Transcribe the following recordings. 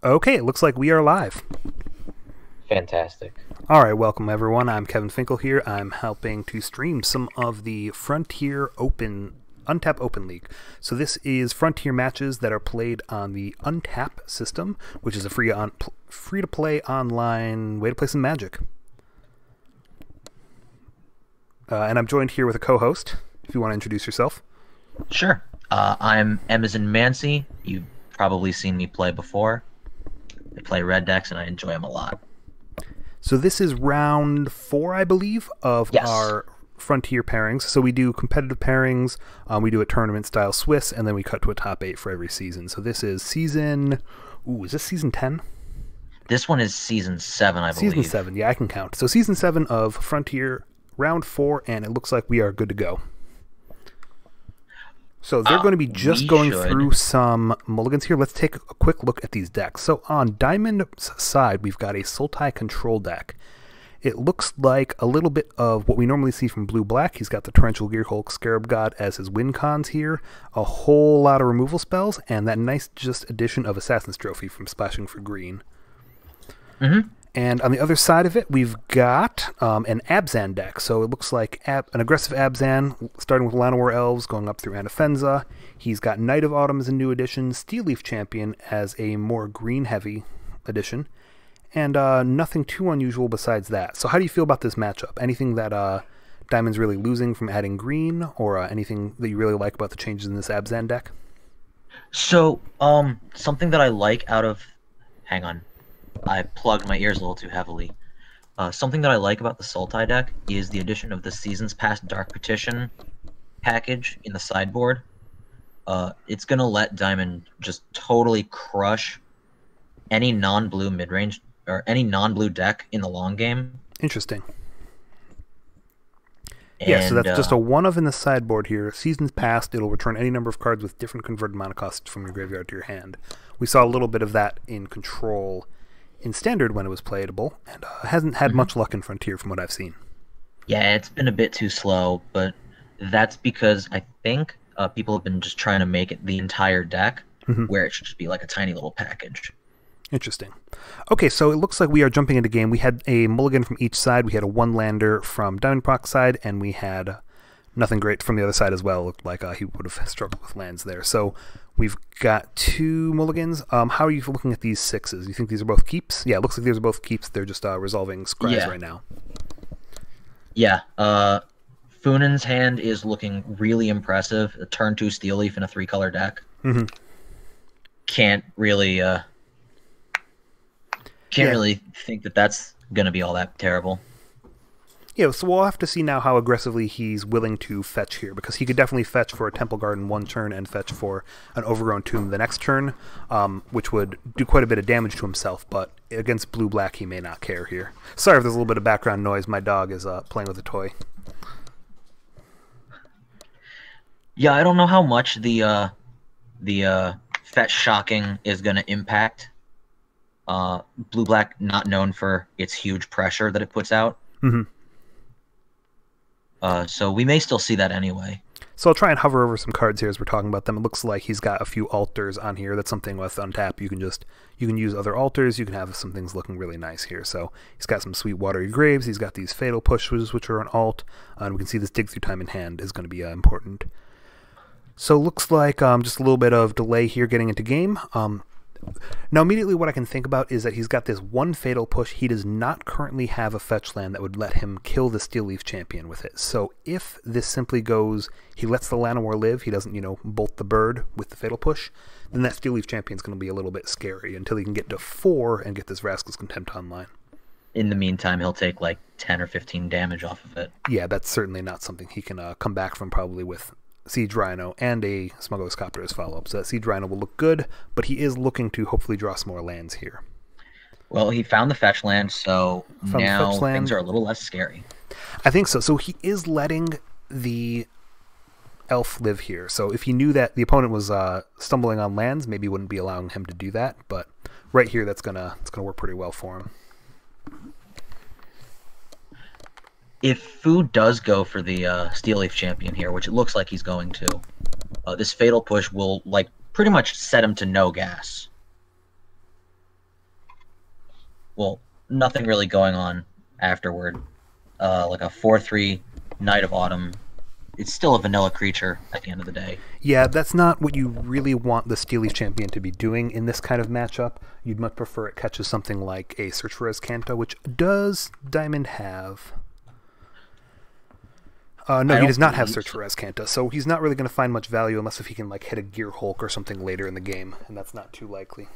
Okay, it looks like we are live. Fantastic. All right, welcome everyone. I'm Kevin Finkel here. I'm helping to stream some of the Frontier Open Untap Open League. So this is Frontier matches that are played on the Untap system, which is a free to play online way to play some Magic. And I'm joined here with a co-host. If you want to introduce yourself. Sure. I'm Abzan Mancy. You've probably seen me play before. I play red decks, and I enjoy them a lot. So this is round 4, I believe, of our Frontier pairings. So we do competitive pairings, we do a tournament-style Swiss, and then we cut to a top 8 for every season. So this is season... Ooh, is this season 10? This one is season 7, I believe. Season 7, yeah, I can count. So season 7 of Frontier, round 4, and it looks like we are good to go. So they're going to be just going through some mulligans here. Let's take a quick look at these decks. So on Diamond's side, we've got a Sultai control deck. It looks like a little bit of what we normally see from blue-black. He's got the Torrential Gearhulk Scarab God as his win cons here, a whole lot of removal spells, and that nice just addition of Assassin's Trophy from splashing for green. Mm-hmm. And on the other side of it, we've got an Abzan deck. So it looks like an aggressive Abzan, starting with Llanowar Elves, going up through Anafenza. He's got Knight of Autumn as a new addition, Steel Leaf Champion as a more green-heavy addition, and nothing too unusual besides that. So how do you feel about this matchup? Anything that Diamond's really losing from adding green, or anything that you really like about the changes in this Abzan deck? So, something that I like out of... Hang on. I plugged my ears a little too heavily. Something that I like about the Sultai deck is the addition of the Seasons Past Dark Petition package in the sideboard. It's going to let Diamond just totally crush any non-blue mid-range, or any non-blue deck in the long game. Interesting. Yeah, so that's just a 1-of in the sideboard here. Seasons Past, it'll return any number of cards with different converted mana costs from your graveyard to your hand. We saw a little bit of that in Control in Standard when it was playable, and hasn't had much luck in Frontier from what I've seen. Yeah, it's been a bit too slow, but that's because I think people have been just trying to make it the entire deck, where it should just be like a tiny little package. Interesting. Okay, so it looks like we are jumping into game. We had a mulligan from each side. We had a 1-lander from DiamondCommando side, and we had nothing great from the other side as well. It looked like he would have struggled with lands there. So we've got 2 mulligans. How are you looking at these 6s? You think these are both keeps? Yeah, it looks like these are both keeps. They're just resolving scries right now. Yeah. Funin's hand is looking really impressive. A turn 2 Steel Leaf in a 3-color deck. Can't really really think that that's going to be all that terrible. Yeah, so we'll have to see now how aggressively he's willing to fetch here, because he could definitely fetch for a Temple Garden 1 turn and fetch for an Overgrown Tomb the next turn, which would do quite a bit of damage to himself, but against blue-black he may not care here. Sorry if there's a little bit of background noise. My dog is playing with a toy. Yeah, I don't know how much the fetch shocking is going to impact blue-black, not known for its huge pressure that it puts out. So we may still see that anyway. So I'll try and hover over some cards here as we're talking about them. It looks like he's got a few altars on here. That's something with Untap. You can use other altars. You can have some things looking really nice here. So he's got some Sweet Watery Graves. He's got these Fatal Pushes, which are an alt. And we can see this Dig Through Time in hand is going to be important. So looks like just a little bit of delay here getting into game. Now, immediately what I can think about is that he's got this 1 Fatal Push. He does not currently have a fetch land that would let him kill the Steel Leaf Champion with it. So if this simply goes, he lets the Llanowar live, he doesn't, bolt the bird with the Fatal Push, then that Steel Leaf Champion's going to be a little bit scary until he can get to 4 and get this Rascal's Contempt online. In the meantime, he'll take like 10 or 15 damage off of it. Yeah, that's certainly not something he can come back from, probably with Siege Rhino and a Smuggler's Copter as follow-up. So that Siege Rhino will look good, but he is looking to hopefully draw some more lands here. Well, he found the fetch land, so now things are a little less scary. I think so. So he is letting the elf live here. So if he knew that the opponent was stumbling on lands, maybe he wouldn't be allowing him to do that. But right here, it's gonna work pretty well for him. if Fu does go for the Steel Leaf champion here, which it looks like he's going to, this Fatal Push will like pretty much set him to no gas. Well, nothing really going on afterward. Like a 4/3 Knight of Autumn. It's still a vanilla creature at the end of the day. Yeah, that's not what you really want the Steel Leaf champion to be doing in this kind of matchup. You'd much prefer it catches something like a Search for Azcanta, which does Diamond have? No, he does not have Search for Azcanta, so he's not really going to find much value unless if he can like hit a Gear Hulk or something later in the game, and that's not too likely.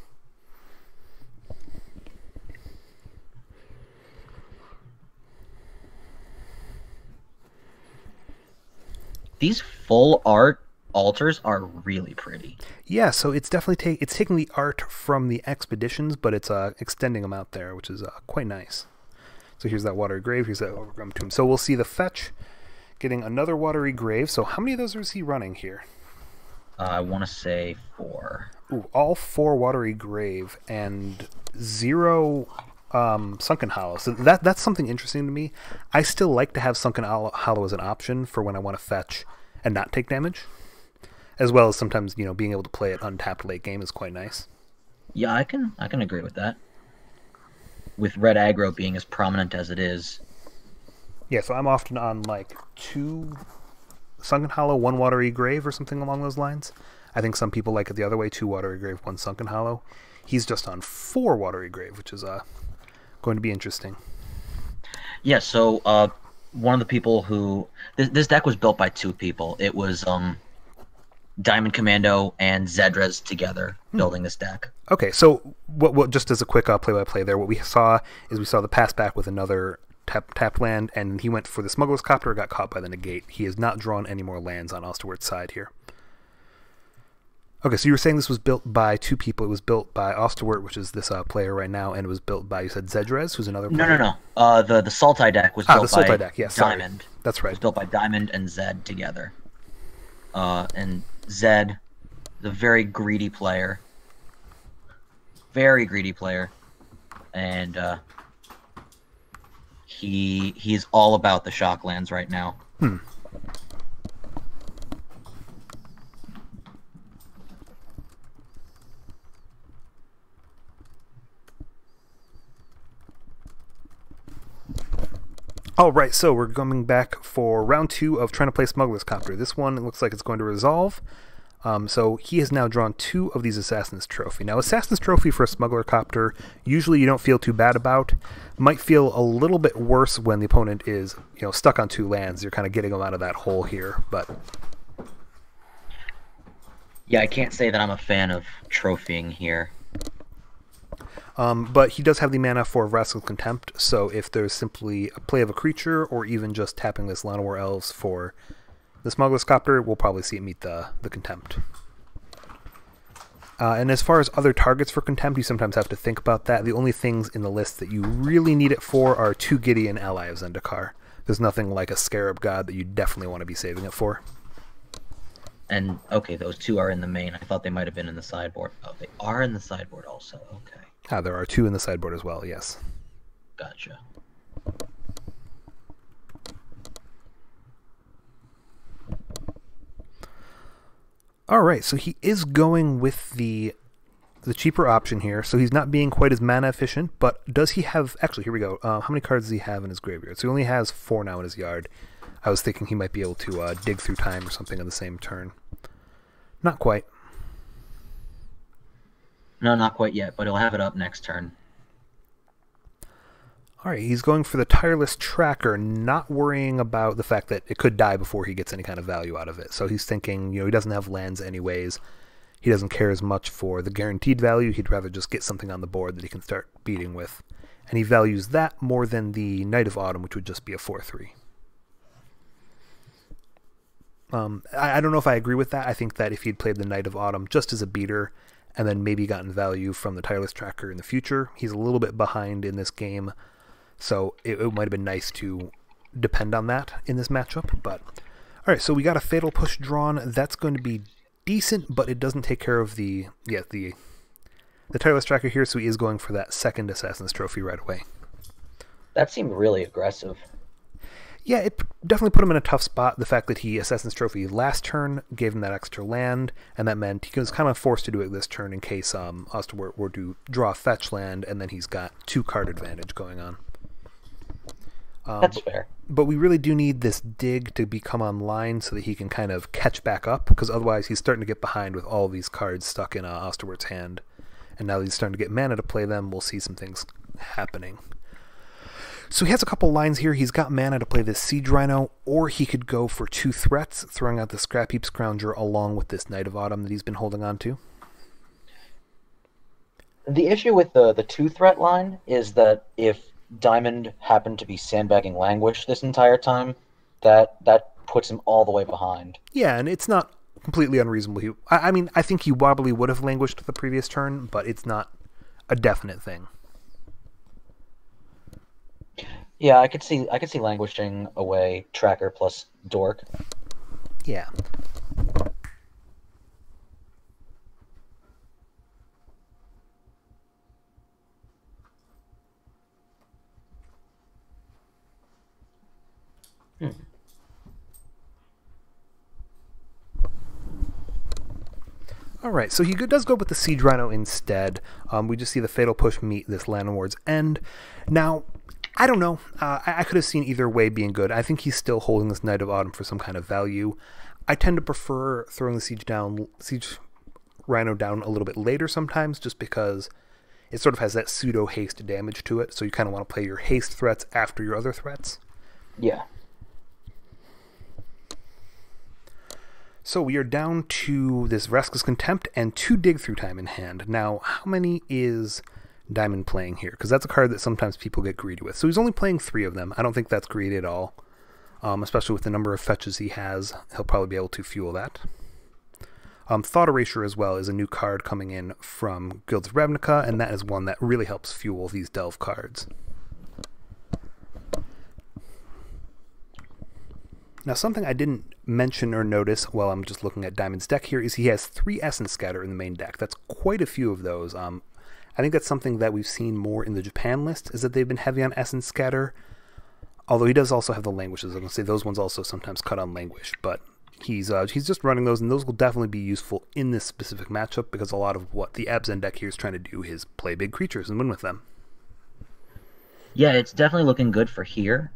These full art altars are really pretty. Yeah, so it's definitely it's taking the art from the expeditions, but it's extending them out there, which is quite nice. So here's that Watery Grave, here's that Overgrown Tomb. So we'll see the fetch getting another Watery Grave. So how many of those is he running here? I want to say 4. Ooh, all 4 Watery Grave and 0 Sunken Hollow. So that's something interesting to me. I still like to have Sunken Hollow as an option for when I want to fetch and not take damage, as well as sometimes being able to play it untapped late game is quite nice. Yeah, I can agree with that. With red aggro being as prominent as it is. Yeah, so I'm often on like 2 Sunken Hollow, 1 Watery Grave or something along those lines. I think some people like it the other way, 2 Watery Grave, 1 Sunken Hollow. He's just on 4 Watery Grave, which is going to be interesting. Yeah, so one of the people who... This deck was built by 2 people. It was DiamondCommando and Zedrez together building this deck. Okay, so what just as a quick play-by-play there, what we saw is we saw the pass back with another tapped land, and he went for the Smuggler's Copter, got caught by the negate. He has not drawn any more lands on Osterwert's side here. Okay, so you were saying this was built by 2 people. It was built by Osterwert, which is this player right now, and it was built by, you said, Zedrez, who's another player? No. The Sultai deck was built by Diamond. That's right. It was built by Diamond and Zed together. And Zed, the very greedy player. Very greedy player. And he's all about the shock lands right now. All right, so we're coming back for round 2 of trying to play Smuggler's Copter. This one looks like it's going to resolve. So he has now drawn 2 of these Assassin's Trophy. Now, Assassin's Trophy for a Smuggler Copter, usually you don't feel too bad about. Might feel a little bit worse when the opponent is, stuck on 2 lands. You're kind of getting them out of that hole here, but... Yeah, I can't say that I'm a fan of trophying here. But he does have the mana for Rascal Contempt, so if there's simply a play of a creature, or even just tapping this Llanowar Elves for the Smuggler's Copter, we'll probably see it meet the Contempt. And as far as other targets for Contempt, you sometimes have to think about that. The only things in the list that you really need it for are 2 Gideon, Ally of Zendikar. There's nothing like a Scarab God that you definitely want to be saving it for. And, okay, those 2 are in the main. I thought they might have been in the sideboard. Oh, they are in the sideboard also. Okay. There are 2 in the sideboard as well, yes. Gotcha. Alright, so he is going with the cheaper option here, so he's not being quite as mana efficient, but does he have... Actually, here we go. How many cards does he have in his graveyard? So he only has 4 now in his yard. I was thinking he might be able to dig through time or something on the same turn. Not quite. No, not quite yet, but he'll have it up next turn. Alright, he's going for the Tireless Tracker, not worrying about the fact that it could die before he gets any kind of value out of it. So he's thinking, he doesn't have lands anyways. He doesn't care as much for the guaranteed value. He'd rather just get something on the board that he can start beating with. And he values that more than the Knight of Autumn, which would just be a 4/3. I don't know if I agree with that. I think that if he'd played the Knight of Autumn just as a beater, and then maybe gotten value from the Tireless Tracker in the future, he's a little bit behind in this game, so it might have been nice to depend on that in this matchup. But alright, so we got a Fatal Push drawn. That's going to be decent, but it doesn't take care of the Tireless Tracker here, so he is going for that second Assassin's Trophy right away. That seemed really aggressive. Yeah, it definitely put him in a tough spot. The fact that he Assassin's Trophy last turn gave him that extra land, and that meant he was kind of forced to do it this turn in case Osterwart were to draw a fetch land, and then he's got 2-card advantage going on. That's fair. But we really do need this dig to become online so that he can kind of catch back up, because otherwise he's starting to get behind with all these cards stuck in Osterwart's hand. And now that he's starting to get mana to play them, we'll see some things happening. So he has a couple lines here. He's got mana to play this Siege Rhino, or he could go for 2 threats, throwing out the Scrap Heap Scrounger along with this Knight of Autumn that he's been holding on to. The issue with the 2-threat line is that if Diamond happened to be sandbagging Languish this entire time, that puts him all the way behind. Yeah, and it's not completely unreasonable. I mean, I think he probably would have languished the previous turn, but it's not a definite thing. Yeah, I could see languishing away Tracker plus Dork. Yeah. Alright, so he does go with the Siege Rhino instead. We just see the Fatal Push meet this Landlord's End. Now, I don't know. I could have seen either way being good. I think he's still holding this Knight of Autumn for some kind of value. I tend to prefer throwing the Siege Rhino down a little bit later sometimes, just because it sort of has that pseudo-haste damage to it, so you kind of want to play your haste threats after your other threats. Yeah. So we are down to this Vraska's Contempt and 2 Dig Through Time in hand. Now, how many is Diamond playing here? Because that's a card that sometimes people get greedy with. So he's only playing 3 of them. I don't think that's greedy at all. Especially with the number of fetches he has, he'll probably be able to fuel that. Thought Erasure as well is a new card coming in from Guilds of Ravnica, and that is one that really helps fuel these Delve cards. Now, something I didn't mention or notice while I'm just looking at Diamond's deck here is he has 3 Essence Scatter in the main deck. That's quite a few of those. I think that's something that we've seen more in the Japan list, is that they've been heavy on Essence Scatter. Although he does also have the Languishes. I'm going to say those ones also sometimes cut on Languish, but he's just running those, and those will definitely be useful in this specific matchup, because a lot of what the Abzan deck here is trying to do is play big creatures and win with them. Yeah, it's definitely looking good for here.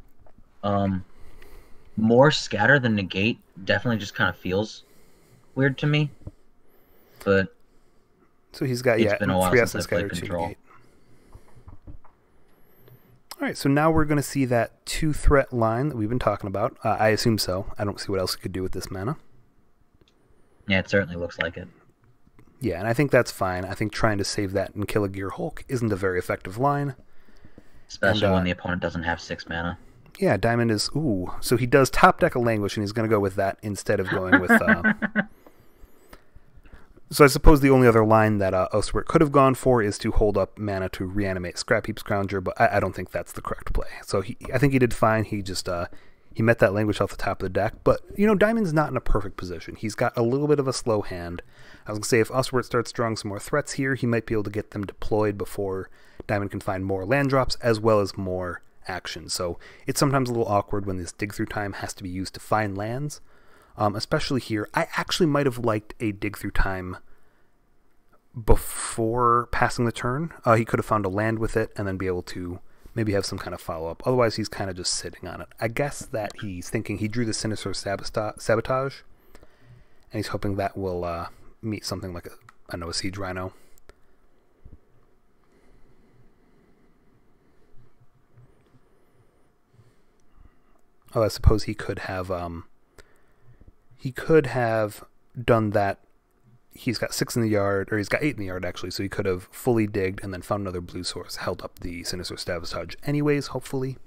More scatter than negate definitely just kind of feels weird to me. But so he's got it's been a while 3 since Essence I've played Scatter, 2 Control. negate. Alright, so now we're going to see that 2-threat line that we've been talking about. I assume so. I don't see what else he could do with this mana. Yeah, it certainly looks like it. Yeah, and I think that's fine. I think trying to save that and kill a Gear Hulk isn't a very effective line. Especially when the opponent doesn't have 6 mana. Yeah, Diamond is... Ooh, so he does top deck a Languish, and he's going to go with that instead of going with... So I suppose the only other line that Osterwart could have gone for is to hold up mana to reanimate Scrap Heap Scrounger, but I don't think that's the correct play. So I think he did fine. He just... he met that Languish off the top of the deck, but, you know, Diamond's not in a perfect position. He's got a little bit of a slow hand. I was going to say, if Osterwart starts drawing some more threats here, he might be able to get them deployed before Diamond can find more land drops, as well as more action. So it's sometimes a little awkward when this Dig Through Time has to be used to find lands, especially here. I actually might have liked a Dig Through Time before passing the turn. He could have found a land with it and then be able to maybe have some kind of follow-up. Otherwise, he's kind of just sitting on it. I guess that he's thinking he drew the Sinister Sabotage, and he's hoping that will meet something like a Siege Rhino. Oh, I suppose he could have done that. He's got 6 in the yard, or he's got 8 in the yard actually, so he could have fully digged and then found another blue source, held up the Sinister Sabotage anyways, hopefully.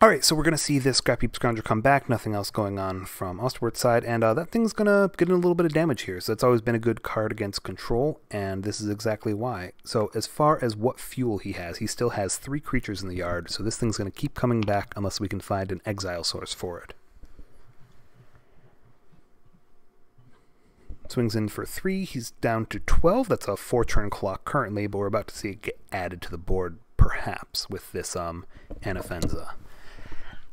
Alright, so we're going to see this Scrap Heap Scrounger come back, nothing else going on from Osterwart's side, and that thing's going to get in a little bit of damage here, so it's always been a good card against control, and this is exactly why. So as far as what fuel he still has 3 creatures in the yard, so this thing's going to keep coming back unless we can find an exile source for it. Swings in for 3, he's down to 12, that's a 4-turn clock currently, but we're about to see it get added to the board perhaps, with this Anafenza.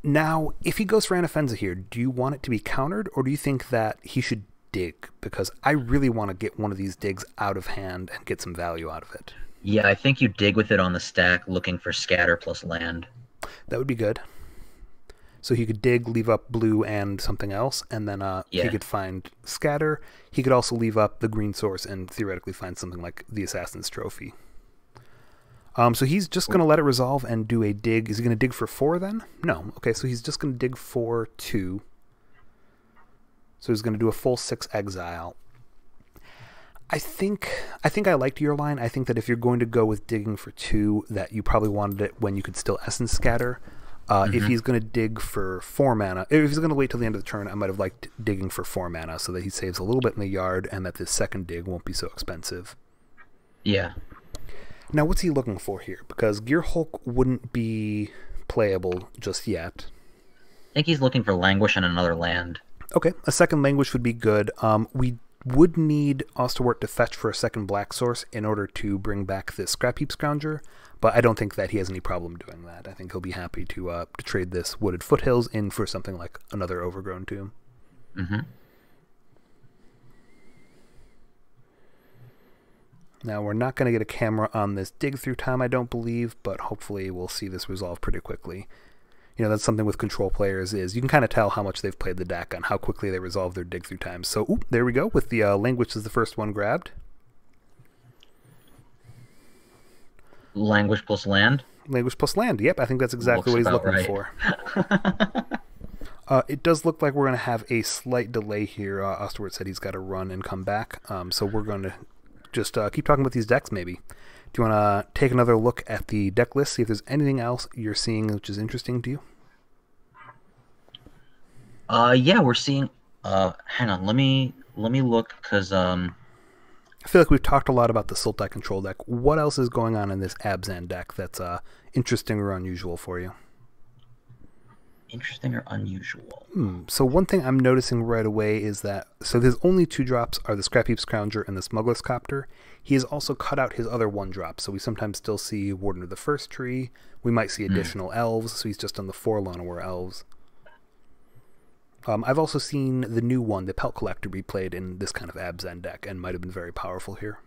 Now, if he goes for Anafenza here, do you want it to be countered, or do you think that he should dig? Because I really want to get one of these digs out of hand and get some value out of it. Yeah, I think you dig with it on the stack, looking for scatter plus land. That would be good. So he could dig, leave up blue and something else, and then he could find scatter. He could also leave up the green source and theoretically find something like the Assassin's Trophy. So he's just going to let it resolve and do a dig. Is he going to dig for 4 then? No. Okay, so he's just going to dig for 2. So he's going to do a full 6 exile. I think I liked your line. I think that if you're going to go with digging for 2, that you probably wanted it when you could still Essence Scatter. If he's going to dig for 4 mana, if he's going to wait till the end of the turn, I might have liked digging for 4 mana so that he saves a little bit in the yard and that this second dig won't be so expensive. Yeah. Now, what's he looking for here? Because Gear Hulk wouldn't be playable just yet. I think he's looking for Languish and another land. Okay, a second Languish would be good. We would need Osterwort to fetch for a second black source in order to bring back this Scrap Heap Scrounger, but I don't think that he has any problem doing that. I think he'll be happy to trade this Wooded Foothills in for something like another Overgrown Tomb. Mm-hmm. Now, we're not going to get a camera on this dig through time, I don't believe, but hopefully we'll see this resolve pretty quickly. You know, that's something with control players is you can kind of tell how much they've played the deck on how quickly they resolve their dig through times. So, there we go, with the Language is the first one grabbed. Languish plus land? Language plus land, yep, I think that's exactly what he's looking for. It does look like we're going to have a slight delay here. Osterwort said he's got to run and come back, so we're going to just keep talking about these decks, maybe. Do you want to take another look at the deck list, see if there's anything else you're seeing which is interesting to you? Yeah, we're seeing... hang on, let me look, because... I feel like we've talked a lot about the Sultai control deck. What else is going on in this Abzan deck that's interesting or unusual for you? Interesting or unusual? So one thing I'm noticing right away is that, so there's only 2 drops are the Scrap Heap Scrounger and the Smuggler's Copter. He has also cut out his other 1 drop, so we sometimes still see Warden of the First Tree. We might see additional elves, so he's just on the 4 Llanowar elves. I've also seen the new one, the Pelt Collector, be played in this kind of Abzan deck and might have been very powerful here.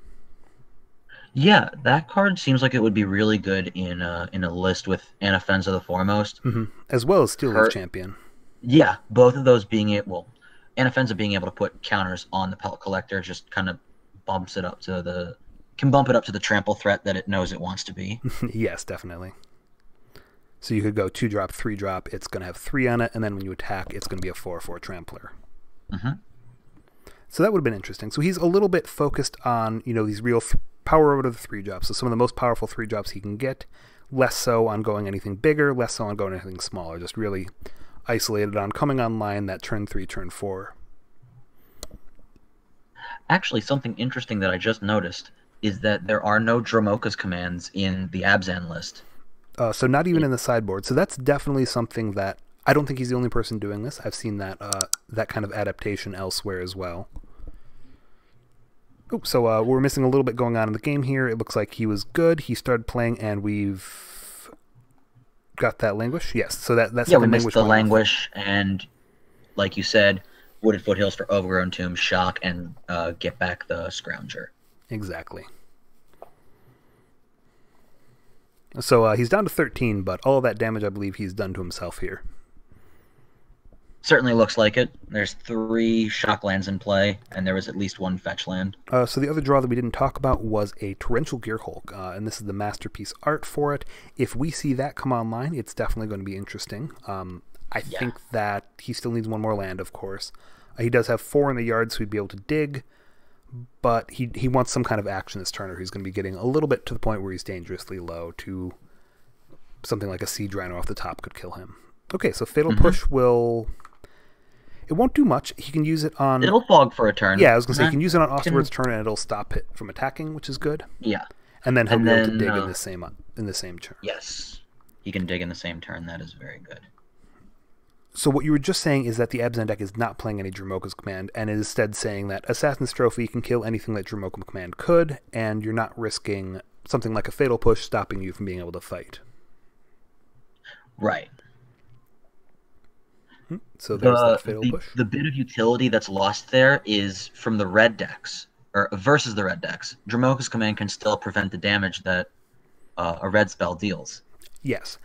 Yeah, that card seems like it would be really good in a list with Anafenza the Foremost. As well as Steel Leaf Champion. Yeah, both of those being it. Well, Anafenza being able to put counters on the Pelt Collector just kind of bumps it up to the... can bump it up to the trample threat that it knows it wants to be. Yes, definitely. So you could go 2 drop, 3 drop, it's going to have 3 on it, and then when you attack, it's going to be a 4/4 trampler. So that would have been interesting. So he's a little bit focused on, you know, these real power over to the 3 drops. So some of the most powerful 3 drops he can get, less so on going anything bigger, less so on going anything smaller, just really isolated on coming online that turn 3, turn 4. Actually, something interesting that I just noticed is that there are no Dromoka's commands in the Abzan list. So not even in the sideboard. So that's definitely something that I don't think he's the only person doing this. I've seen that that kind of adaptation elsewhere as well. Oh, so we're missing a little bit going on in the game here. It looks like he was good. He started playing, and we've got that Languish. Yes, so that's yeah. We missed the Languish, and like you said, Wooded Foothills for Overgrown Tomb, Shock, and get back the Scrounger. Exactly. So he's down to 13, but all of that damage I believe he's done to himself here. Certainly looks like it. There's 3 shock lands in play, and there was at least 1 fetch land. So the other draw that we didn't talk about was a Torrential Gear Hulk, and this is the Masterpiece art for it. If we see that come online, it's definitely going to be interesting. I think that he still needs 1 more land, of course. He does have 4 in the yard, so he'd be able to dig, but he wants some kind of action this turn, or he's going to be getting a little bit to the point where he's dangerously low to something like a Siege Rhino off the top could kill him. Okay, so Fatal Push will... It won't do much. He can use it on... It'll fog for a turn. Yeah, I was going to say, he can use it on Osterword's turn and it'll stop it from attacking, which is good. Yeah. And then he'll be able to dig in the same turn. Yes. He can dig in the same turn. That is very good. So what you were just saying is that the Abzan deck is not playing any Dromoka's Command, and is instead saying that Assassin's Trophy can kill anything that Dromoka's Command could, and you're not risking something like a Fatal Push stopping you from being able to fight. Right. So there's that Fatal Push. The bit of utility that's lost there is from the red decks, or versus the red decks. Dromoka's command can still prevent the damage that a red spell deals. Yes.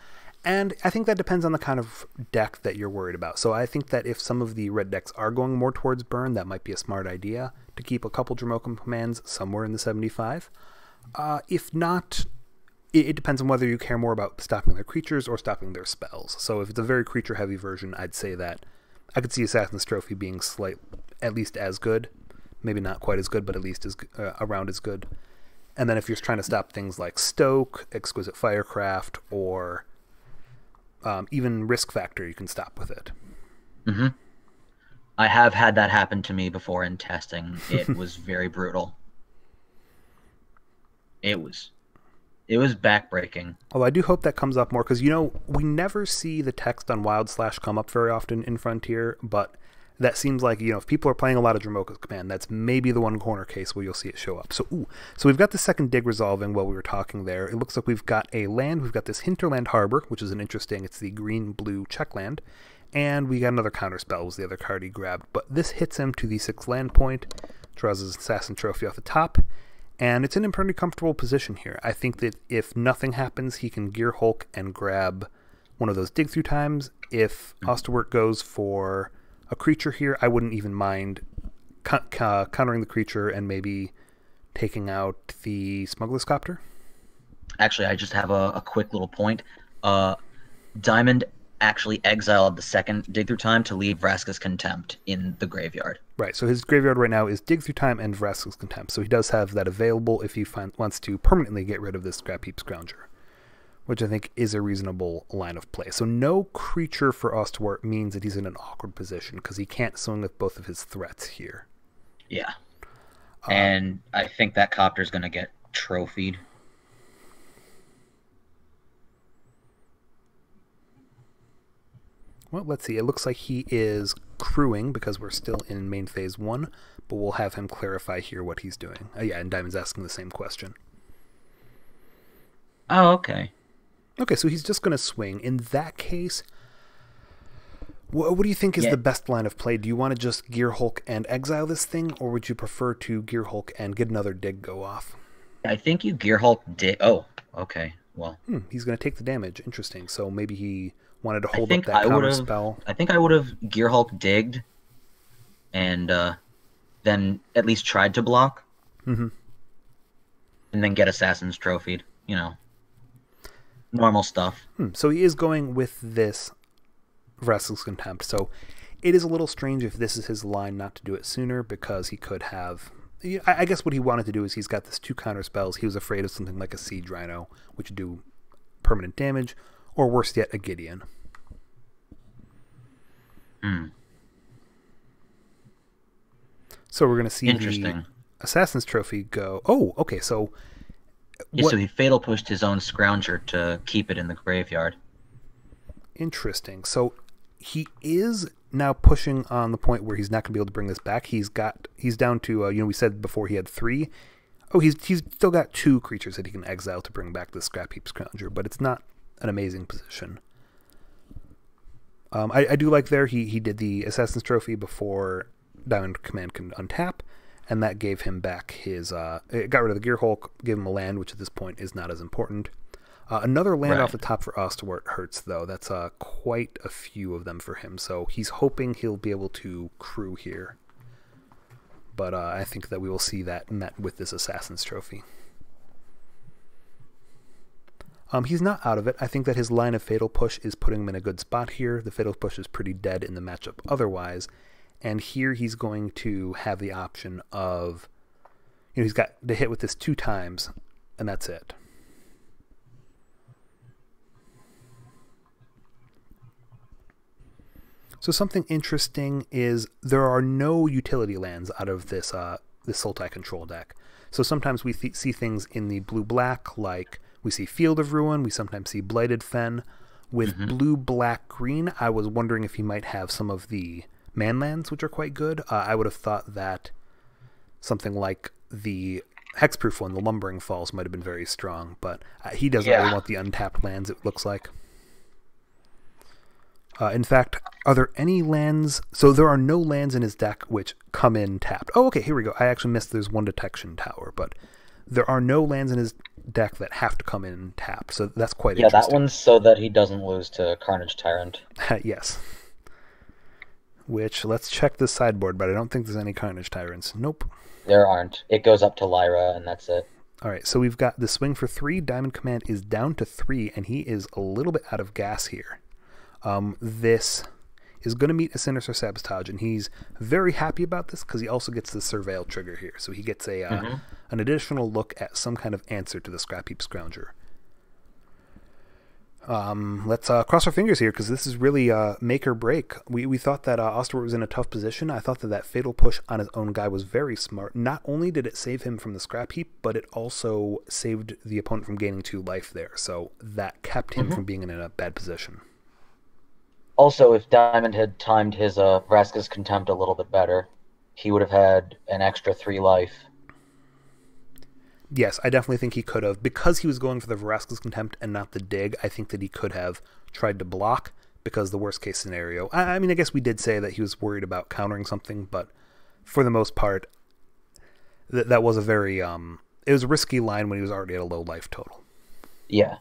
And I think that depends on the kind of deck that you're worried about. So I think that if some of the red decks are going more towards burn, that might be a smart idea to keep a couple Dromoka commands somewhere in the 75. If not, it depends on whether you care more about stopping their creatures or stopping their spells. So if it's a very creature-heavy version, I'd say that I could see Assassin's Trophy being at least as good. Maybe not quite as good, but at least around as good. And then if you're trying to stop things like Stoke, Exquisite Firecraft, or even Risk Factor, you can stop with it. Mm-hmm. I have had that happen to me before in testing. It was very brutal. It was backbreaking. Although I do hope that comes up more, because, we never see the text on Wild Slash come up very often in Frontier, but that seems like, if people are playing a lot of Dromoka's command, that's maybe the one corner case where you'll see it show up. So we've got the second dig resolving while we were talking there. It looks like we've got a land. We've got this Hinterland Harbor, which is it's the green-blue check land, and we got another counterspell was the other card he grabbed. But this hits him to the 6th land point, draws his Assassin Trophy off the top, and it's in a pretty comfortable position here. I think that if nothing happens, he can Gear Hulk and grab one of those dig through times. If Osterwerk goes for a creature here, I wouldn't even mind countering the creature and maybe taking out the Smuggler's Copter. Actually, I just have a quick little point. Diamond actually exiled the second dig through time to leave Vraska's Contempt in the graveyard. Right, so his graveyard right now is Dig Through Time and Vraska's Contempt, so he does have that available if he wants to permanently get rid of this Scrap Heap Scrounger, which I think is a reasonable line of play. So no creature for Osterwerk means that he's in an awkward position, because he can't swing with both of his threats here. Yeah. And I think that Copter's going to get trophied. Well, let's see. It looks like he is crewing, because we're still in main phase 1, but we'll have him clarify here what he's doing. Yeah, and Diamond's asking the same question. Oh, okay. Okay, so he's just going to swing. In that case, what do you think is the best line of play? Do you want to just Gear Hulk and exile this thing, or would you prefer to Gear Hulk and get another dig go off? I think you Gear Hulk dig... Oh, okay. Well... he's going to take the damage. Interesting. So maybe he wanted to hold up that counter spell. I think I would have Gear Hulk digged and then at least tried to block. Mm-hmm. And then get Assassin's Trophied. Normal stuff. So he is going with this Vraska's Contempt. So it is a little strange if this is his line not to do it sooner, because he could have... I guess what he wanted to do is he's got this 2 counter spells. He was afraid of something like a Siege Rhino, which would do permanent damage, or worse yet, a Gideon. So we're going to see the Assassin's Trophy go... Oh, okay, so... Yeah, so he Fatal Pushed his own Scrounger to keep it in the graveyard. Interesting. So he is now pushing on the point where he's not going to be able to bring this back. He's down to, we said before he had 3. Oh, he's still got 2 creatures that he can exile to bring back the Scrap Heap Scrounger, but it's not an amazing position. I do like there he did the Assassin's Trophy before Diamond Command can untap, and that gave him back his... it got rid of the Gear Hulk, gave him a land, which at this point is not as important. Another land off the top for Osterwerk hurts, though. That's quite a few of them for him, so he's hoping he'll be able to crew here. But I think that we will see that met with this Assassin's Trophy. He's not out of it. I think that his line of Fatal Push is putting him in a good spot here. The Fatal Push is pretty dead in the matchup otherwise. And here he's going to have the option of... he's got to hit with this 2 times, and that's it. So something interesting is there are no utility lands out of this Sultai control deck. So sometimes we see things in the blue-black, like we see Field of Ruin, we sometimes see Blighted Fen. With blue-black-green, I was wondering if he might have some of the man lands, which are quite good. I would have thought that something like the hexproof one, the Lumbering Falls, might have been very strong, but he doesn't really Yeah. want the untapped lands, it looks like. In fact, are there any lands? So there are no lands in his deck which come in tapped. Oh, okay, here we go. I actually missed there's one Detection Tower, but there are no lands in his deck that have to come in tapped, so that's quite Yeah, that interesting. one's so that he doesn't lose to Carnage Tyrant. Yes. Which, let's check the sideboard, but I don't think there's any Carnage Tyrants. Nope. There aren't. It goes up to Lyra, and that's it. Alright, so we've got the swing for 3. Diamond Command is down to 3, and he is a little bit out of gas here. This is going to meet a Sinister Sabotage, and he's very happy about this because he also gets the Surveil trigger here. So he gets an additional look at some kind of answer to the Scrap Heap Scrounger. Let's cross our fingers here because this is really make or break. We thought that Osterwart was in a tough position. I thought that that Fatal Push on his own guy was very smart. Not only did it save him from the Scrap Heap, but it also saved the opponent from gaining 2 life there. So that kept him from being in a bad position. Also, if Diamond had timed his Vraska's Contempt a little bit better, he would have had an extra 3 life. Yes, I definitely think he could have. Because he was going for the Vraska's Contempt and not the dig, I think that he could have tried to block, because the worst case scenario... I mean, I guess we did say that he was worried about countering something, but for the most part, that was a very... it was a risky line when he was already at a low life total. Yeah.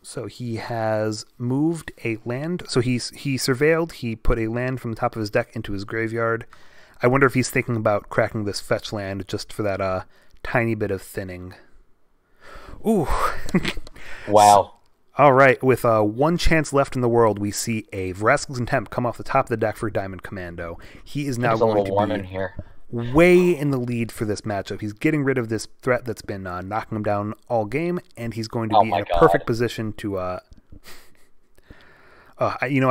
So he has moved a land. So he surveilled. He put a land from the top of his deck into his graveyard. I wonder if he's thinking about cracking this fetch land just for that tiny bit of thinning. Ooh. Wow. All right. With 1 chance left in the world, we see a Vraska's Contempt come off the top of the deck for DiamondCommando. He is now going to warm be in here. way in the lead for this matchup. He's getting rid of this threat that's been knocking him down all game, and he's going to be in a perfect position to... I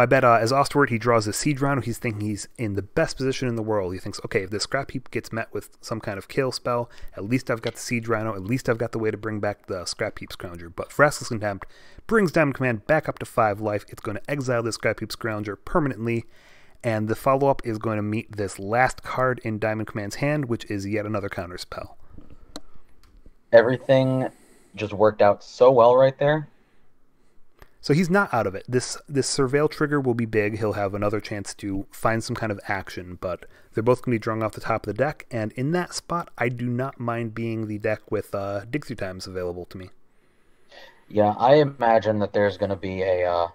bet as Osterwart, he draws a Siege Rhino. He's thinking he's in the best position in the world. He thinks, okay, if the Scrap Heap gets met with some kind of kill spell, at least I've got the Siege Rhino. At least I've got the way to bring back the Scrap Heap Scrounger. But Vraska's Contempt brings Diamond Command back up to 5 life. It's going to exile the Scrap Heap Scrounger permanently. And the follow-up is going to meet this last card in Diamond Command's hand, which is yet another counter spell. Everything just worked out so well right there. So he's not out of it. This Surveil trigger will be big. He'll have another chance to find some kind of action, but they're both going to be drawn off the top of the deck, and in that spot, I do not mind being the deck with Dig Through Times available to me. Yeah, I imagine that there's going to be a...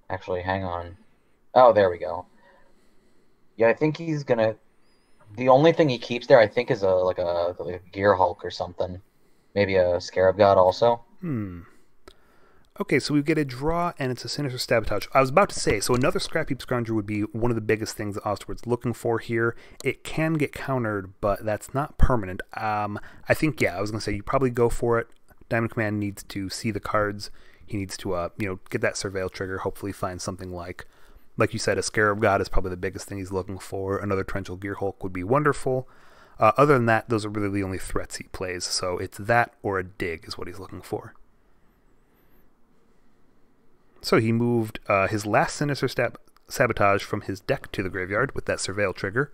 Actually, hang on. Oh, there we go. Yeah, I think he's going to... The only thing he keeps there, I think, is like a Gear Hulk or something. Maybe a Scarab God also. Okay, so we get a draw, and it's a Sinister Sabotage. I was about to say, so another Scrap Heap Scrounger would be one of the biggest things that Osterwart's looking for here. It can get countered, but that's not permanent. I think, yeah, I was going to say, you probably go for it. Diamond Command needs to see the cards. He needs to, get that Surveil trigger, hopefully find something like you said, a Scarab God is probably the biggest thing he's looking for. Another Torrential Gear Hulk would be wonderful. Other than that, those are really the only threats he plays. So it's that or a dig is what he's looking for. So he moved his last Sinister Sabotage from his deck to the graveyard with that Surveil trigger.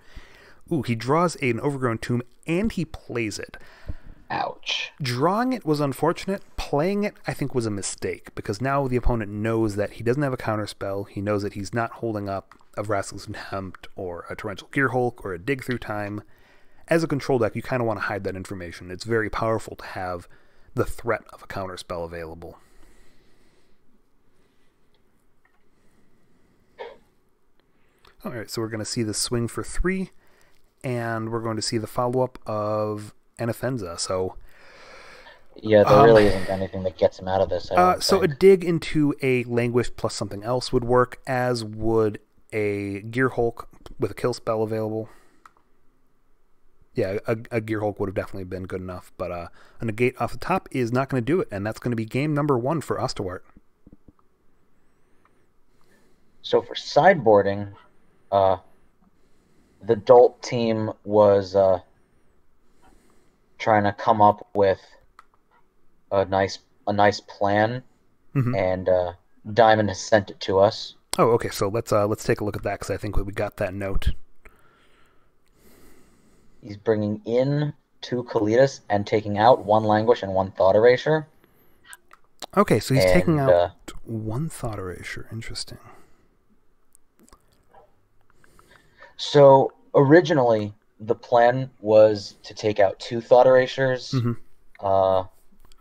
Ooh, he draws an Overgrown Tomb, and he plays it. Ouch. Drawing it was unfortunate. Playing it, I think, was a mistake, because now the opponent knows that he doesn't have a counterspell. He knows that he's not holding up a Vraska's Contempt or a Torrential Gear Hulk or a Dig Through Time. As a control deck, you kind of want to hide that information. It's very powerful to have the threat of a counterspell available. Alright, so we're going to see the swing for 3, and we're going to see the follow-up of Anafenza. So, yeah, there really isn't anything that gets him out of this. So a dig into a Languish plus something else would work, as would a Gear Hulk with a kill spell available. Yeah, a Gear Hulk would have definitely been good enough, but a negate off the top is not going to do it, and that's going to be game number 1 for Osterwart. So for sideboarding, the Dolt team was trying to come up with a nice plan, and Diamond has sent it to us. Oh, okay. So let's take a look at that because I think we got that note. He's bringing in 2 Kalitas and taking out 1 Languish and 1 Thought Erasure. Okay, so he's taking And out 1 Thought Erasure. Interesting. so originally the plan was to take out 2 Thought Erasures. Mm-hmm.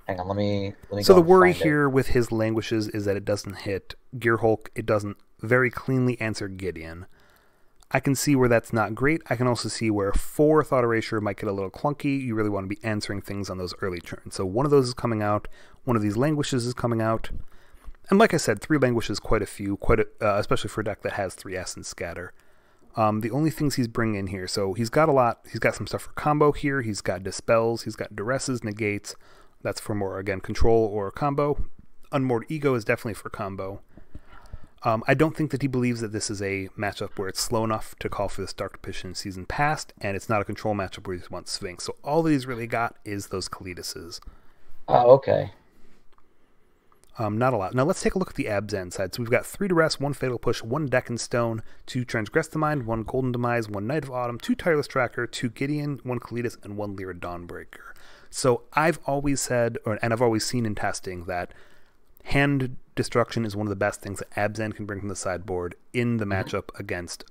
Hang on, let me So go the worry and find here with his languishes is that it doesn't hit Gearhulk. It doesn't very cleanly answer Gideon. I can see where that's not great. I can also see where 4 Thought Erasure might get a little clunky. You really want to be answering things on those early turns. So one of those is coming out. One of these languishes is coming out. And like I said, 3 languishes, quite a few, especially for a deck that has 3 Essence Scatter. The only things he's bringing in here, so he's got a lot. He's got some stuff for combo here. He's got Dispels. He's got Duresses, Negates. That's for more, again, control or combo. Unmoored Ego is definitely for combo. I don't think that he believes that this is a matchup where it's slow enough to call for this Dark Petition season past, and it's not a control matchup where he wants Sphinx. So all that he's really got is those Kalitases. Oh, okay. Not a lot. Now let's take a look at the Abzan side. So we've got 3 Duress, 1 Fatal Push, 1 Deck and Stone, 2 Transgress the Mind, 1 Golden Demise, 1 Night of Autumn, 2 Tireless Tracker, 2 Gideon, 1 Kalitas, and 1 Lyra Dawnbreaker. So I've always said, and I've always seen in testing, that hand destruction is one of the best things that Abzan can bring from the sideboard in the matchup against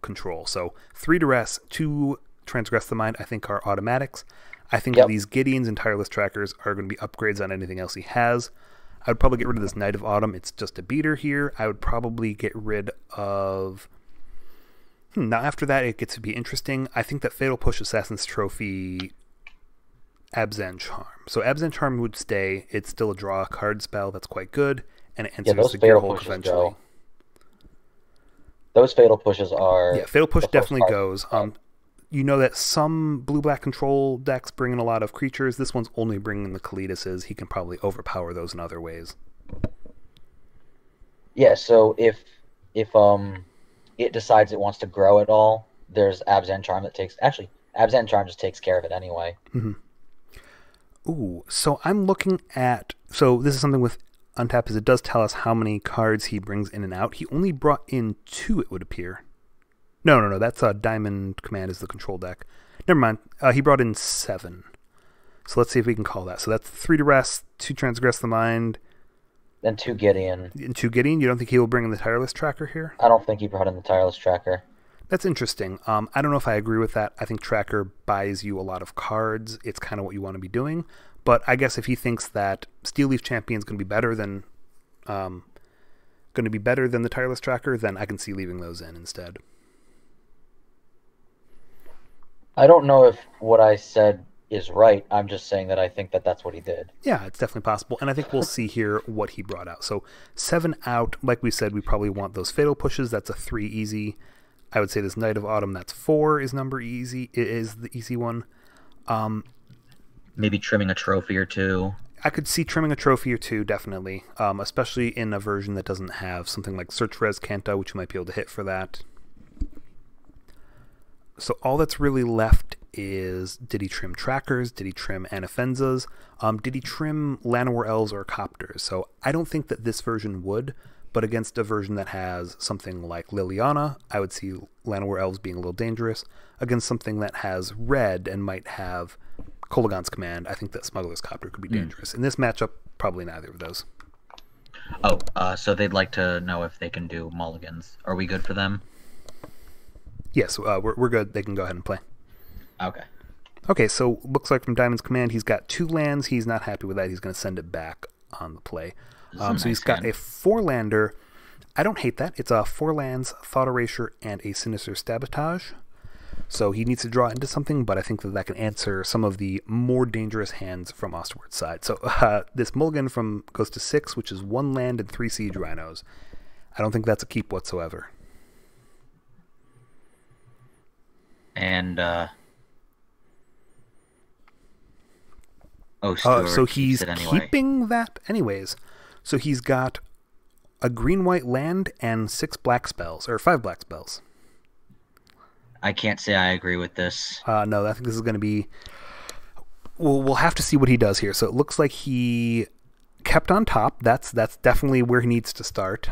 control. So 3 Duress, 2 Transgress the Mind, I think are automatics. I think these Gideons and Tireless Trackers are going to be upgrades on anything else he has. I would probably get rid of this Night of Autumn. It's just a beater here. I would probably get rid of... Now after that, it gets to be interesting. I think that Fatal Push, Assassin's Trophy, Abzan Charm. So Abzan Charm would stay. It's still a draw card spell that's quite good, and it answers the Gearhulk eventually. Those Fatal Pushes are... Yeah, Fatal Push definitely goes. You know that some blue-black control decks bring in a lot of creatures. This one's only bringing the Kalitases. He can probably overpower those in other ways. Yeah, so if it decides it wants to grow at all, there's Abzan Charm that takes... Actually, Abzan Charm just takes care of it anyway. Mm-hmm. Ooh, so I'm looking at... So this is something with Untap, is it does tell us how many cards he brings in and out. He only brought in 2, it would appear. No. That's DiamondCommando is the control deck. Never mind. He brought in 7. So let's see if we can call that. So that's 3 Duress, 2 Transgress the Mind. And 2 Gideon. And 2 Gideon? You don't think he will bring in the Tireless Tracker here? I don't think he brought in the Tireless Tracker. That's interesting. I don't know if I agree with that. I think Tracker buys you a lot of cards. It's kind of what you want to be doing. But I guess if he thinks that Steel Leaf Champion is going to be better than the Tireless Tracker, then I can see leaving those in instead. I don't know if what I said is right. I'm just saying that I think that that's what he did. Yeah, it's definitely possible. And I think we'll see here what he brought out. So 7 out. Like we said, we probably want those Fatal Pushes. That's a 3 easy. I would say this Night of Autumn, that's 4 is number easy. It is the easy one. Maybe trimming a trophy or 2. I could see trimming a trophy or 2, definitely. Especially in a version that doesn't have something like Search Res Kanta, which you might be able to hit for that. So all that's really left is, did he trim Trackers? Did he trim Anafenzas? Did he trim Llanowar Elves or Copters? So I don't think that this version would, but against a version that has something like Liliana, I would see Llanowar Elves being a little dangerous. Against something that has red and might have Kolaghan's Command, I think that Smuggler's Copter could be dangerous. In this matchup, probably neither of those. Oh, so they'd like to know if they can do mulligans. Are we good for them? Yes, we're good. They can go ahead and play. Okay. Okay, so looks like from Diamond's Command, he's got 2 lands. He's not happy with that. He's going to send it back on the play. So he's got a 4-lander. I don't hate that. It's a 4 lands, Thought Erasure, and a Sinister Sabotage. So he needs to draw into something, but I think that can answer some of the more dangerous hands from Osterward's side. So this mulligan goes to 6, which is 1 land and 3 Siege Rhinos. I don't think that's a keep whatsoever. And so he's keeping that anyways. So he's got a green-white land and 6 black spells, or 5 black spells. I can't say I agree with this. No, I think this is going to be... We'll have to see what he does here. So it looks like he kept on top. That's definitely where he needs to start.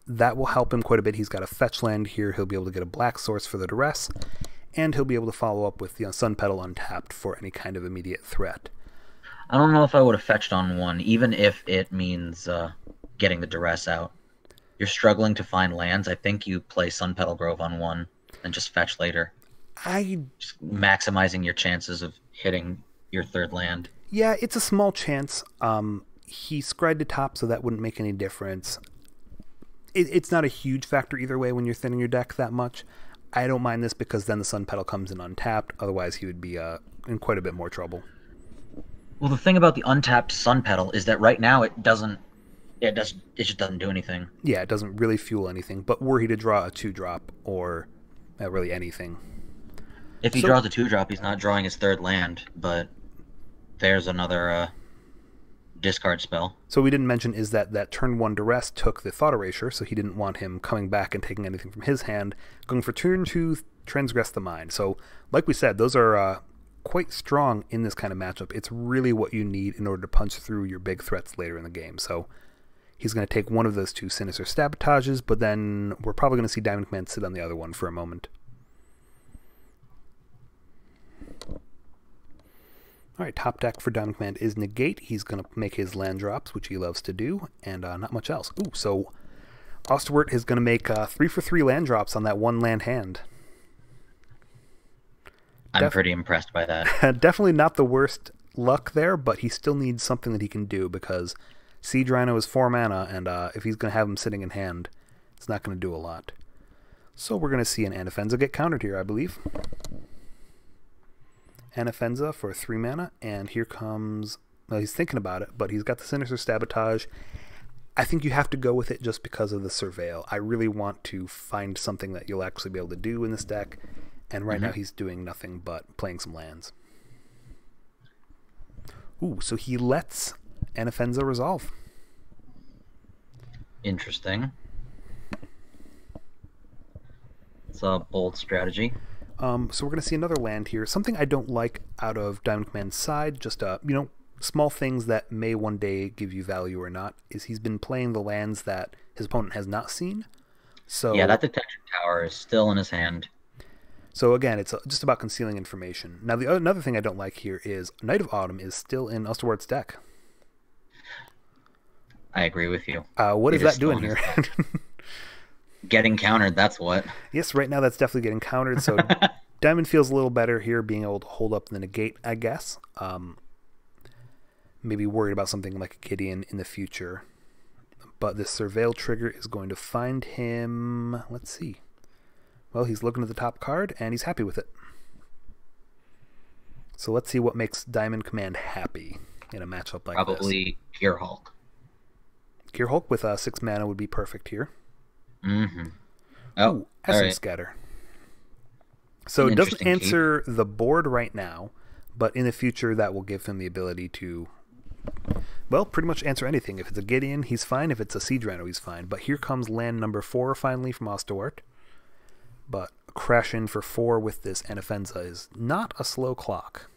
that will help him quite a bit. He's got a fetch land here. He'll be able to get a black source for the duress, and he'll be able to follow up with Sun Petal untapped for any kind of immediate threat. I don't know if I would have fetched on 1, even if it means getting the duress out. You're struggling to find lands. I think you play Sun Petal Grove on 1 and just fetch later. Just maximizing your chances of hitting your 3rd land. Yeah, it's a small chance. He scryed to top, so that wouldn't make any difference. It's not a huge factor either way when you're thinning your deck that much. I don't mind this because then the Sun Petal comes in untapped. Otherwise, he would be in quite a bit more trouble. Well, the thing about the untapped Sun Petal is that right now it just doesn't do anything. Yeah, it doesn't really fuel anything. But were he to draw a 2-drop or really anything, if he draws a 2-drop, he's not drawing his 3rd land. But there's another discard spell. So we didn't mention is that turn 1 duress took the Thought Erasure, so he didn't want him coming back and taking anything from his hand. Going for turn 2, Transgress the Mind. So like we said, those are quite strong in this kind of matchup. It's really what you need in order to punch through your big threats later in the game. So he's going to take one of those 2 Sinister Sabotages, but then we're probably going to see DiamondCommando sit on the other one for a moment. Alright, top deck for DiamondCommando is Negate. He's going to make his land drops, which he loves to do, and not much else. Ooh, so Osterwart is going to make 3 for 3 land drops on that 1 land hand. I'm pretty impressed by that. Definitely not the worst luck there, but he still needs something that he can do because Siege Rhino is 4 mana, and if he's going to have him sitting in hand, it's not going to do a lot. So we're going to see an Anafenza get countered here, I believe. Anafenza for 3 mana, and here comes... Well, he's thinking about it, but he's got the Sinister Sabotage. I think you have to go with it just because of the Surveil. I really want to find something that you'll actually be able to do in this deck, and right now he's doing nothing but playing some lands. Ooh, so he lets Anafenza resolve. Interesting. It's a bold strategy. So we're going to see another land here. Something I don't like out of DiamondCommando's side, just, small things that may one day give you value or not, is he's been playing the lands that his opponent has not seen. So yeah, that Detection Tower is still in his hand. So again, it's just about concealing information. Now, another thing I don't like here is Knight of Autumn is still in Osterwart's deck. I agree with you. What is that doing here? Getting countered, that's what. Yes, right now that's definitely getting countered, so Diamond feels a little better here being able to hold up the negate, I guess. Maybe worried about something like a Gideon in the future. But this Surveil trigger is going to find him... Let's see. Well, he's looking at the top card, and he's happy with it. So let's see what makes DiamondCommando happy in a matchup like this. Probably Gear Hulk. Gear Hulk with 6 mana would be perfect here. Mm-hmm. Oh, Essence Scatter. So it doesn't answer the board right now, but in the future that will give him the ability to, well, pretty much answer anything. If it's a Gideon, he's fine. If it's a Siege Rhino, he's fine. But here comes land number 4 finally from Osterwart. But crash in for 4 with this Anafenza is not a slow clock.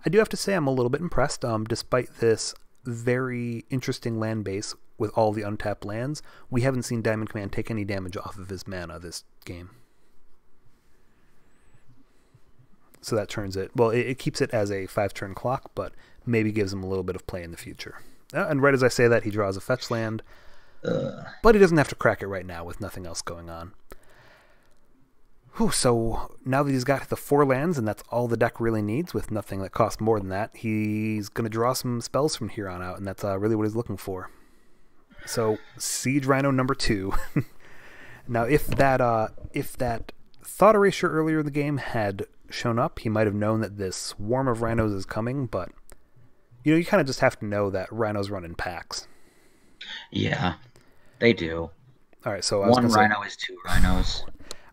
I do have to say I'm a little bit impressed, despite this very interesting land base with all the untapped lands. We haven't seen DiamondCommando take any damage off of his mana this game. So that turns it, well, it keeps it as a 5-turn clock, but maybe gives him a little bit of play in the future. And right as I say that, he draws a fetch land, but he doesn't have to crack it right now with nothing else going on. Whew, so now that he's got the 4 lands, and that's all the deck really needs, with nothing that costs more than that, he's going to draw some spells from here on out, and that's really what he's looking for. So, Siege Rhino number 2. Now, if that Thought Erasure earlier in the game had shown up, he might have known that this swarm of rhinos is coming, but, you kind of just have to know that rhinos run in packs. Yeah, they do. All right, so one rhino is 2 rhinos.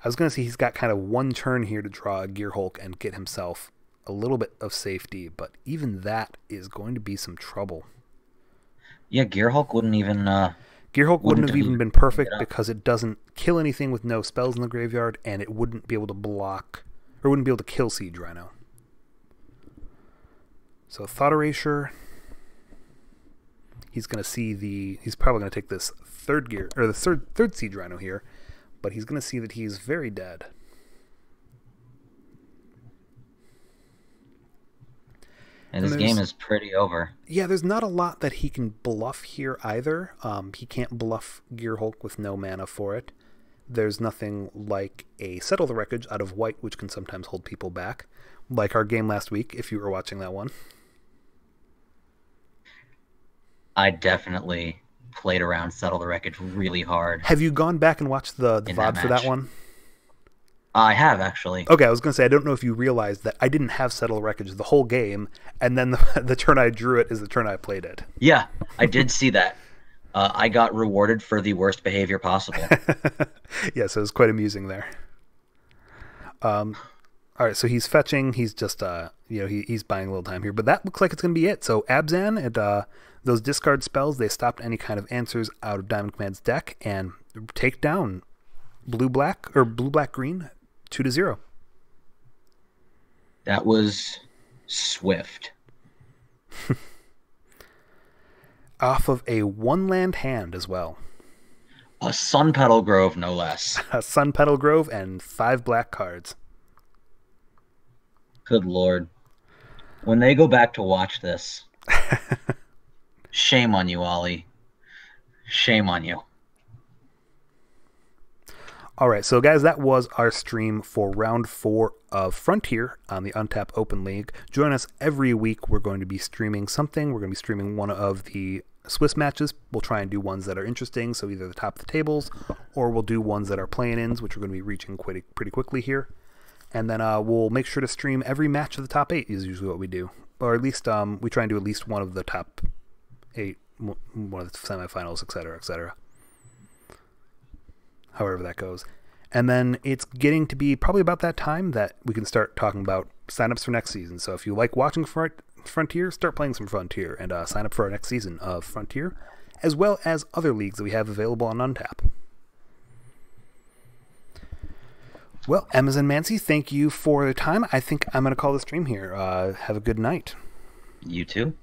I was going to say he's got kind of 1 turn here to draw a Gear Hulk and get himself a little bit of safety, but even that is going to be some trouble. Yeah, Gear Hulk wouldn't even... Gear Hulk wouldn't have even been perfect because it doesn't kill anything with no spells in the graveyard, and it wouldn't be able to block, or wouldn't be able to kill Siege Rhino. So Thought Erasure. He's going to see he's probably going to take this third gear, or the third Siege Rhino here, but he's going to see that he's very dead. And this game is pretty over. Yeah, there's not a lot that he can bluff here either. He can't bluff Gear Hulk with no mana for it. There's nothing like a Settle the Wreckage out of white, which can sometimes hold people back. Like our game last week, if you were watching that one. I definitely played around Settle the Wreckage really hard. Have you gone back and watched the VOD for that one? I have, actually. Okay, I was going to say, I don't know if you realized that I didn't have Settle Wreckage the whole game, and then the turn I drew it is the turn I played it. Yeah, I did see that. I got rewarded for the worst behavior possible. Yeah, so it was quite amusing there. All right, so he's fetching. He's just, he's buying a little time here. But that looks like it's going to be it. So Abzan, and those discard spells, they stopped any kind of answers out of Diamond Command's deck and take down blue-black, or blue-black-green, 2-0. That was swift. Off of a one-land hand as well. A Sun Petal Grove, no less. A Sun Petal Grove and 5 black cards. Good lord. When they go back to watch this, shame on you, Ollie. Shame on you. All right, so guys, that was our stream for round 4 of Frontier on the Untap Open League. Join us every week. We're going to be streaming something. We're going to be streaming one of the Swiss matches. We'll try and do ones that are interesting, so either the top of the tables, or we'll do ones that are play-ins, which we're going to be reaching pretty quickly here. And then we'll make sure to stream every match of the top 8 is usually what we do. Or at least we try and do at least one of the top 8, one of the semifinals, etc., etc. However that goes. And then it's getting to be probably about that time that we can start talking about signups for next season. So if you like watching Frontier, start playing some Frontier and sign up for our next season of Frontier, as well as other leagues that we have available on Untap. Well, Amazon Mancy, thank you for the time. I think I'm going to call the stream here. Have a good night. You too.